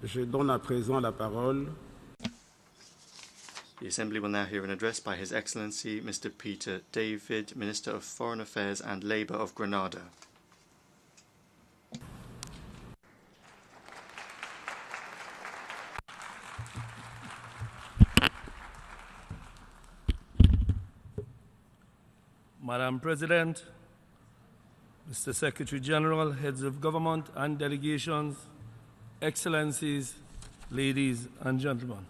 Je donne à présent la parole. The Assembly will now hear an address by His Excellency Mr. Peter David, Minister of Foreign Affairs and Labour of Grenada. Madam President, Mr. Secretary General, heads of government and delegations, Excellencies, ladies and gentlemen.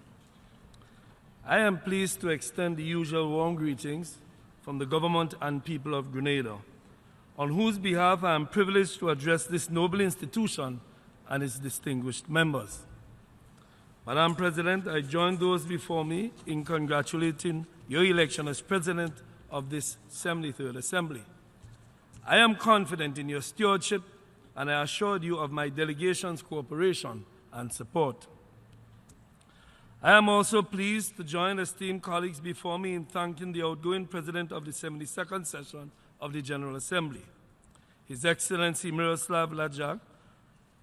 I am pleased to extend the usual warm greetings from the government and people of Grenada, on whose behalf I am privileged to address this noble institution and its distinguished members. Madam President, I join those before me in congratulating your election as President of this 73rd Assembly. I am confident in your stewardship, and I assured you of my delegation's cooperation and support. I am also pleased to join esteemed colleagues before me in thanking the outgoing President of the 72nd session of the General Assembly, His Excellency Miroslav Lajcak,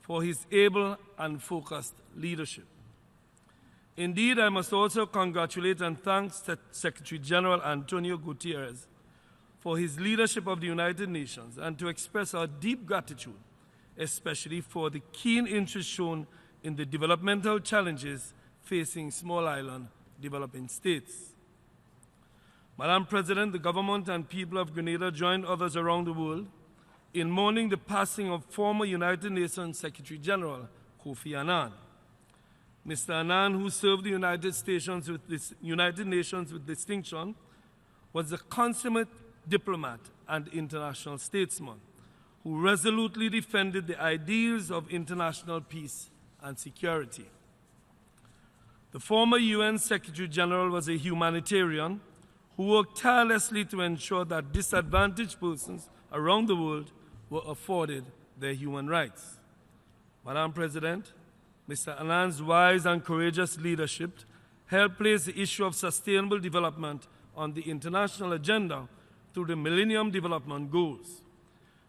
for his able and focused leadership. Indeed, I must also congratulate and thank Secretary General Antonio Gutierrez for his leadership of the United Nations, and to express our deep gratitude, especially for the keen interest shown in the developmental challenges facing small island developing states. Madam President, the government and people of Grenada joined others around the world in mourning the passing of former United Nations Secretary General Kofi Annan. Mr. Annan, who served the United Nations with distinction, was a consummate diplomat and international statesman who resolutely defended the ideals of international peace and security. The former UN Secretary General was a humanitarian who worked tirelessly to ensure that disadvantaged persons around the world were afforded their human rights. Madam President, Mr. Annan's wise and courageous leadership helped place the issue of sustainable development on the international agenda through the Millennium Development Goals.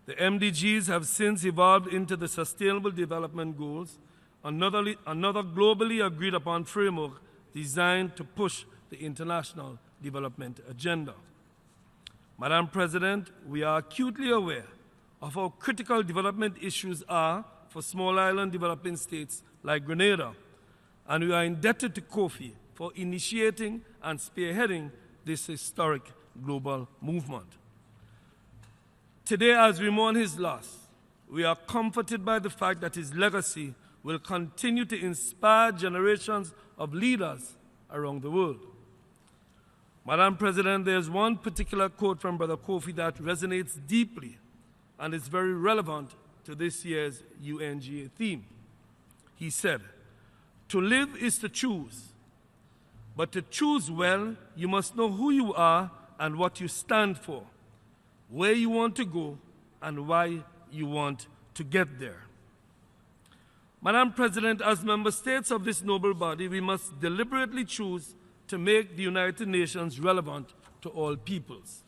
The MDGs have since evolved into the Sustainable Development Goals, another globally agreed upon framework designed to push the international development agenda. Madam President, we are acutely aware of how critical development issues are for small island developing states like Grenada, and we are indebted to Kofi for initiating and spearheading this historic global movement. Today, as we mourn his loss, we are comforted by the fact that his legacy will continue to inspire generations of leaders around the world. Madam President, there's one particular quote from Brother Kofi that resonates deeply and is very relevant to this year's UNGA theme. He said, "To live is to choose, but to choose well, you must know who you are and what you stand for, where you want to go, and why you want to get there." Madam President, as member states of this noble body, we must deliberately choose to make the United Nations relevant to all peoples.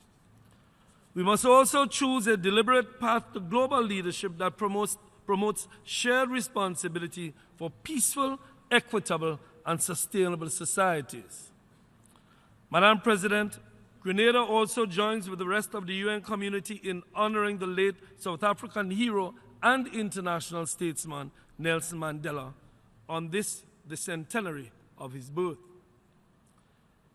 We must also choose a deliberate path to global leadership that promotes shared responsibility for peaceful, equitable, and sustainable societies. Madam President, Grenada also joins with the rest of the UN community in honoring the late South African hero and international statesman Nelson Mandela on the centenary of his birth.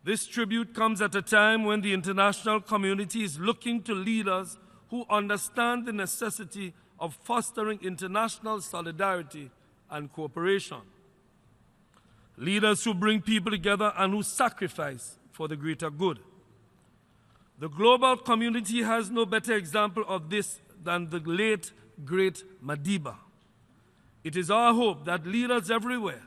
This tribute comes at a time when the international community is looking to leaders who understand the necessity of fostering international solidarity and cooperation. Leaders who bring people together and who sacrifice for the greater good. The global community has no better example of this than the late, great Madiba. It is our hope that leaders everywhere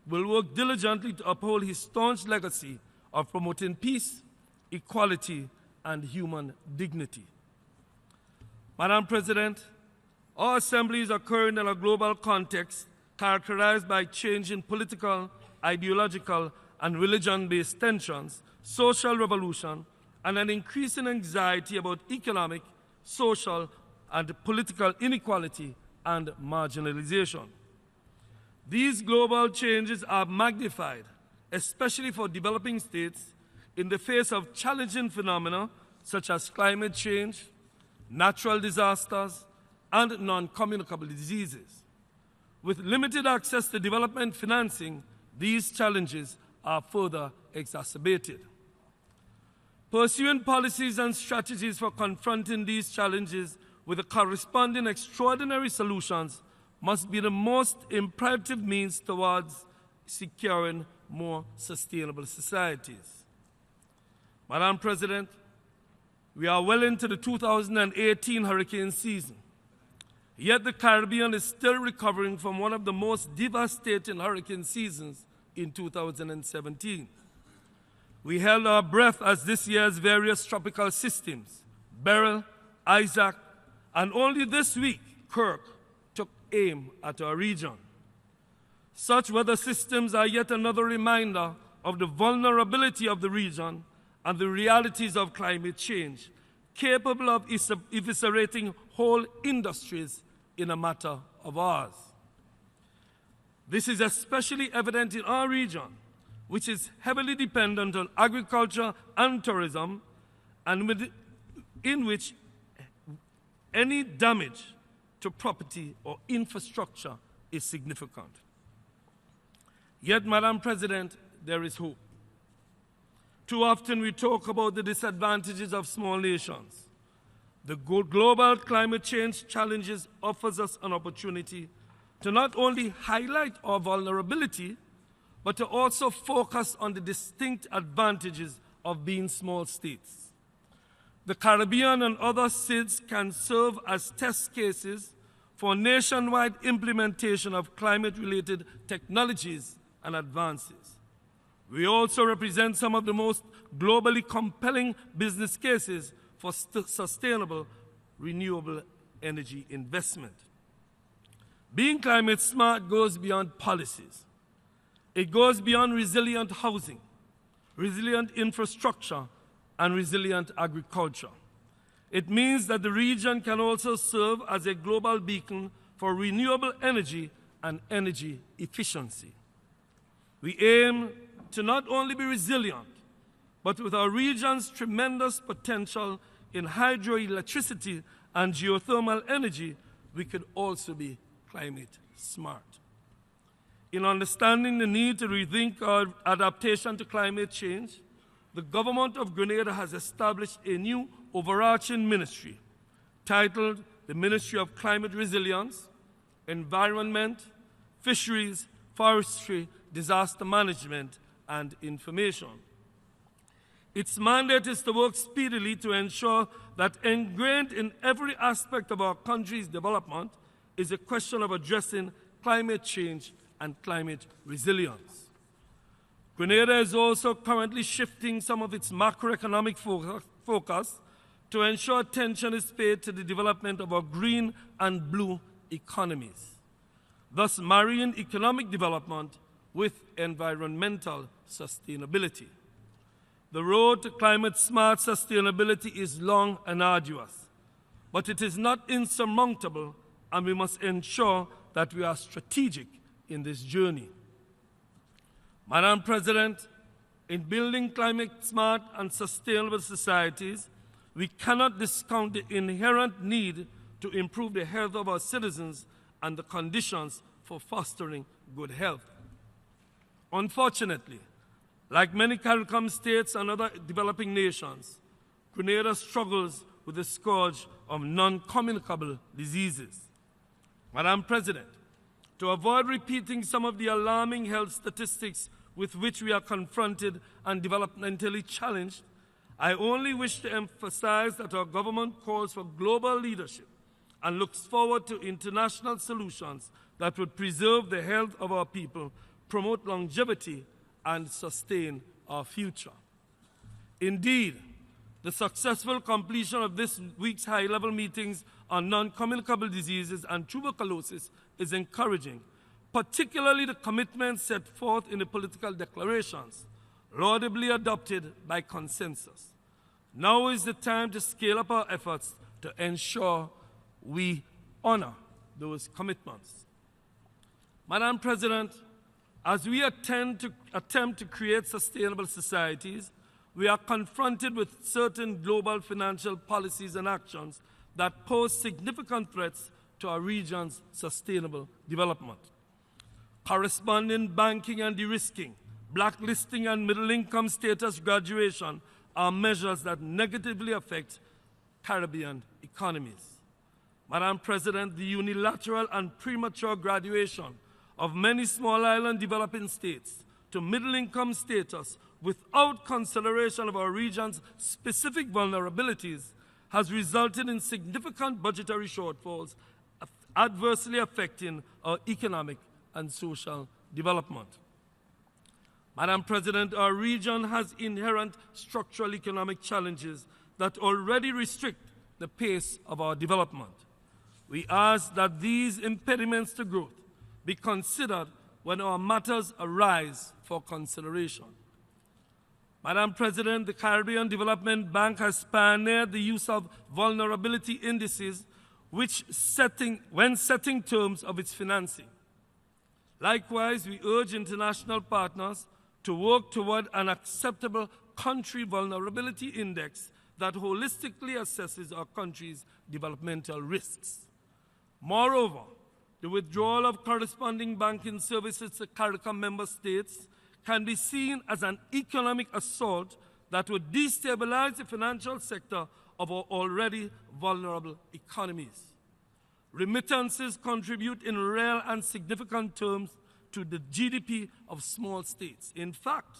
will work diligently to uphold his staunch legacy of promoting peace, equality, and human dignity. Madam President, our assemblies occur in a global context characterized by changing political, ideological, and religion-based tensions, social revolution, and an increasing anxiety about economic, social, and political inequality and marginalization. These global changes are magnified, especially for developing states, in the face of challenging phenomena such as climate change, natural disasters, and non-communicable diseases. With limited access to development financing, these challenges are further exacerbated. Pursuing policies and strategies for confronting these challenges with the corresponding extraordinary solutions must be the most imperative means towards securing more sustainable societies. Madam President, we are well into the 2018 hurricane season, yet the Caribbean is still recovering from one of the most devastating hurricane seasons in 2017. We held our breath as this year's various tropical systems, Beryl, Isaac, and only this week, Kirk, took aim at our region. Such weather systems are yet another reminder of the vulnerability of the region and the realities of climate change, capable of eviscerating whole industries in a matter of hours. This is especially evident in our region, which is heavily dependent on agriculture and tourism, and in which any damage to property or infrastructure is significant. Yet, Madam President, there is hope. Too often we talk about the disadvantages of small nations. The global climate change challenges offers us an opportunity to not only highlight our vulnerability, but to also focus on the distinct advantages of being small states. The Caribbean and other states can serve as test cases for nationwide implementation of climate-related technologies and advances. We also represent some of the most globally compelling business cases for sustainable, renewable energy investment. Being climate smart goes beyond policies. It goes beyond resilient housing, resilient infrastructure, and resilient agriculture. It means that the region can also serve as a global beacon for renewable energy and energy efficiency. We aim to not only be resilient, but with our region's tremendous potential in hydroelectricity and geothermal energy, we could also be climate smart. In understanding the need to rethink our adaptation to climate change, the government of Grenada has established a new overarching ministry titled the Ministry of Climate Resilience, Environment, Fisheries, Forestry, Disaster Management, and Information. Its mandate is to work speedily to ensure that ingrained in every aspect of our country's development is a question of addressing climate change and climate resilience. Grenada is also currently shifting some of its macroeconomic focus to ensure attention is paid to the development of our green and blue economies, thus marrying economic development with environmental sustainability. The road to climate-smart sustainability is long and arduous, but it is not insurmountable, and we must ensure that we are strategic in this journey. Madam President, in building climate-smart and sustainable societies, we cannot discount the inherent need to improve the health of our citizens and the conditions for fostering good health. Unfortunately, like many CARICOM states and other developing nations, Grenada struggles with the scourge of non-communicable diseases. Madam President, to avoid repeating some of the alarming health statistics with which we are confronted and developmentally challenged, I only wish to emphasize that our government calls for global leadership and looks forward to international solutions that would preserve the health of our people, promote longevity, and sustain our future. Indeed, the successful completion of this week's high-level meetings on non-communicable diseases and tuberculosis is encouraging, particularly the commitments set forth in the political declarations, laudably adopted by consensus. Now is the time to scale up our efforts to ensure we honor those commitments. Madam President, as we attempt to create sustainable societies, we are confronted with certain global financial policies and actions that pose significant threats to our region's sustainable development. Corresponding banking and de-risking, blacklisting and middle-income status graduation are measures that negatively affect Caribbean economies. Madam President, the unilateral and premature graduation of many small island developing states to middle-income status without consideration of our region's specific vulnerabilities has resulted in significant budgetary shortfalls, adversely affecting our economic and social development. Madam President, our region has inherent structural economic challenges that already restrict the pace of our development. We ask that these impediments to growth be considered when our matters arise for consideration. Madam President, the Caribbean Development Bank has pioneered the use of vulnerability indices when setting terms of its financing. Likewise, we urge international partners to work toward an acceptable country vulnerability index that holistically assesses our country's developmental risks. Moreover, the withdrawal of corresponding banking services to CARICOM member states can be seen as an economic assault that would destabilize the financial sector of our already vulnerable economies. Remittances contribute in real and significant terms to the GDP of small states. In fact,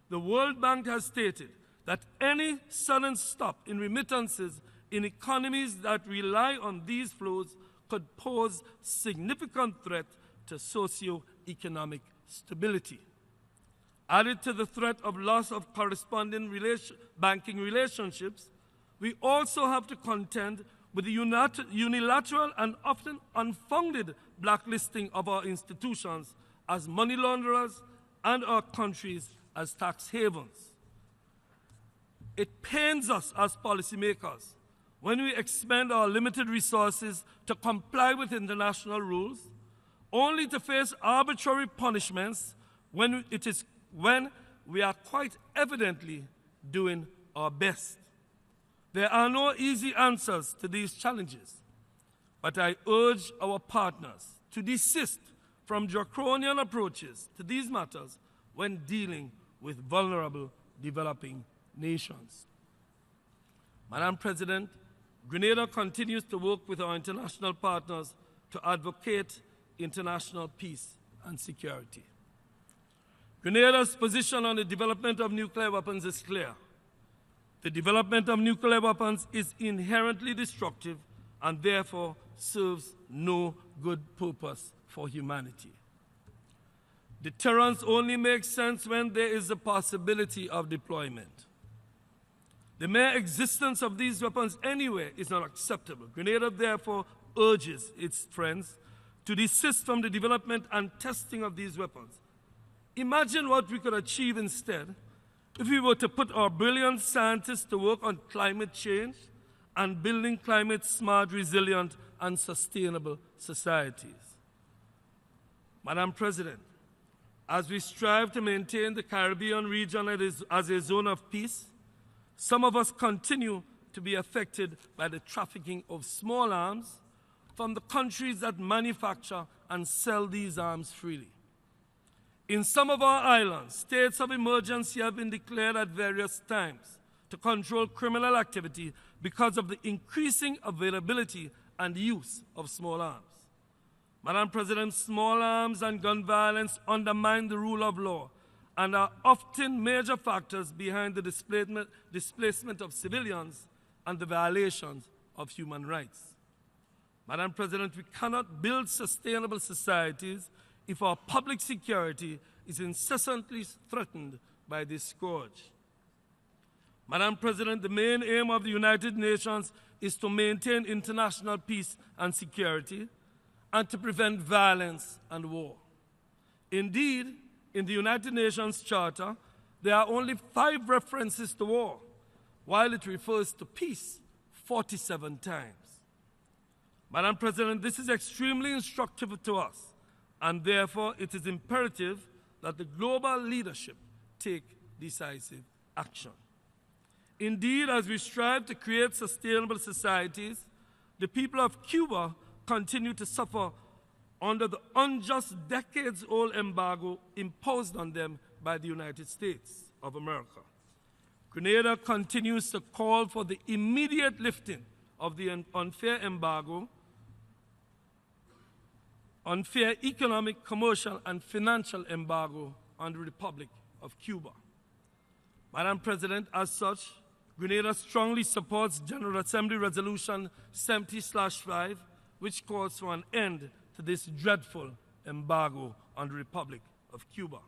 the World Bank has stated that any sudden stop in remittances in economies that rely on these flows could pose significant threat to socio-economic stability. Added to the threat of loss of corresponding banking relationships, we also have to contend with the unilateral and often unfounded blacklisting of our institutions as money launderers and our countries as tax havens. It pains us as policymakers when we expend our limited resources to comply with international rules, only to face arbitrary punishments when we are quite evidently doing our best. There are no easy answers to these challenges, but I urge our partners to desist from draconian approaches to these matters when dealing with vulnerable developing nations. Madam President, Grenada continues to work with our international partners to advocate international peace and security. Grenada's position on the development of nuclear weapons is clear. The development of nuclear weapons is inherently destructive and therefore serves no good purpose for humanity. Deterrence only makes sense when there is a possibility of deployment. The mere existence of these weapons anywhere is not acceptable. Grenada therefore urges its friends to desist from the development and testing of these weapons. Imagine what we could achieve instead if we were to put our brilliant scientists to work on climate change and building climate-smart, resilient, and sustainable societies. Madam President, as we strive to maintain the Caribbean region as a zone of peace, some of us continue to be affected by the trafficking of small arms from the countries that manufacture and sell these arms freely. In some of our islands, states of emergency have been declared at various times to control criminal activity because of the increasing availability and use of small arms. Madam President, small arms and gun violence undermine the rule of law and are often major factors behind the displacement of civilians and the violations of human rights. Madam President, we cannot build sustainable societies if our public security is incessantly threatened by this scourge. Madam President, the main aim of the United Nations is to maintain international peace and security and to prevent violence and war. Indeed, in the United Nations Charter, there are only 5 references to war, while it refers to peace 47 times. Madam President, this is extremely instructive to us and therefore it is imperative that the global leadership take decisive action. Indeed, as we strive to create sustainable societies, the people of Cuba continue to suffer under the unjust decades-old embargo imposed on them by the United States of America. Grenada continues to call for the immediate lifting of the unfair embargo, unfair economic, commercial, and financial embargo on the Republic of Cuba. Madam President, as such, Grenada strongly supports General Assembly Resolution 70/5, which calls for an end to this dreadful embargo on the Republic of Cuba.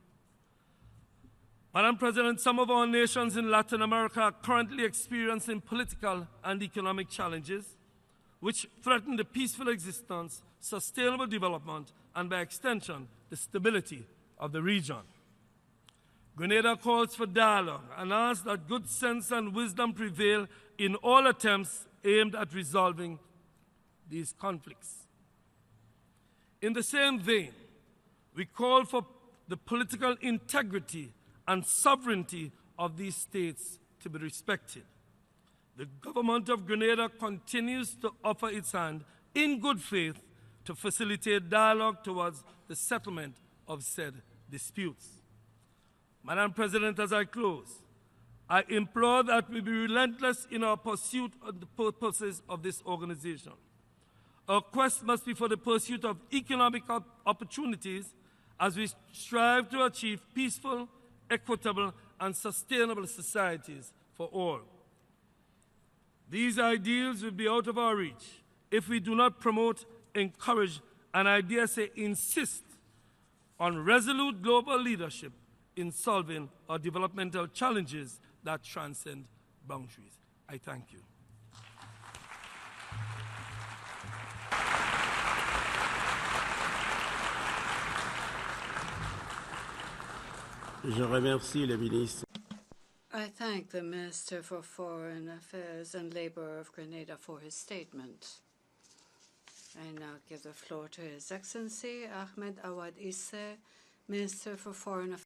Madam President, some of our nations in Latin America are currently experiencing political and economic challenges which threaten the peaceful existence, sustainable development, and by extension, the stability of the region. Grenada calls for dialogue and asks that good sense and wisdom prevail in all attempts aimed at resolving these conflicts. In the same vein, we call for the political integrity and sovereignty of these states to be respected. The government of Grenada continues to offer its hand in good faith to facilitate dialogue towards the settlement of said disputes. Madam President, as I close, I implore that we be relentless in our pursuit of the purposes of this organization. Our quest must be for the pursuit of economic opportunities as we strive to achieve peaceful, equitable, and sustainable societies for all. These ideals will be out of our reach if we do not promote, encourage, and I dare say insist on resolute global leadership in solving our developmental challenges that transcend boundaries. I thank you. Je remercie le ministre. I thank the Minister for Foreign Affairs and Labor of Grenada for his statement. I now give the floor to His Excellency Ahmed Awad Isse, Minister for Foreign Affairs.